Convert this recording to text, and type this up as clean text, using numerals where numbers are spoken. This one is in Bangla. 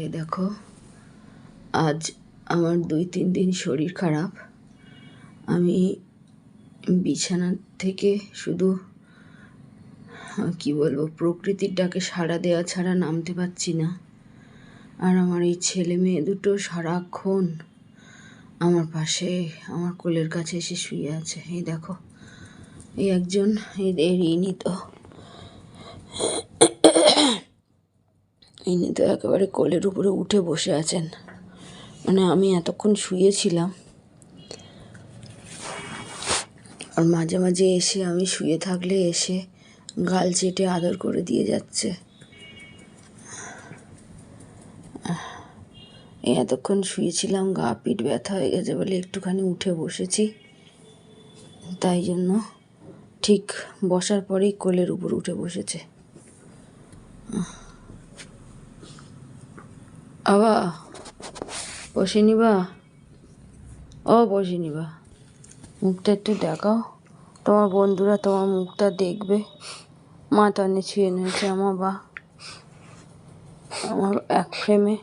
এই দেখো, আজ আমার 2-3 দিন শরীর খারাপ। আমি বিছানা থেকে শুধু কি বলবো, প্রকৃতির ডাকে সাড়া দেওয়া ছাড়া নামতে পারছি না। আর আমার এই ছেলে মেয়ে দুটো সারাক্ষণ আমার পাশে, আমার কোলের কাছে এসে শুয়ে আছে। এই দেখো, এই একজন, ইনি তো একেবারে কোলের উপরে উঠে বসে আছেন। মানে আমি এতক্ষণ শুয়েছিলাম, আর মাঝে মাঝে এসে আমি শুয়ে থাকলে এসে গাল চেটে আদর করে দিয়ে যাচ্ছে। এই এতক্ষণ শুয়েছিলাম, গা পিঠ ব্যথা হয়ে গেছে বলে একটুখানি উঠে বসেছি। তাই জন্য ঠিক বসার পরেই কোলের উপর উঠে বসেছে। আবা বসে নিবা, বসে নিবা, মুখটা একটু দেখাও। তোমার বন্ধুরা তোমার মুখটা দেখবে। মা টানে ছুঁয়ে নিয়েছে আমার এক ফোমে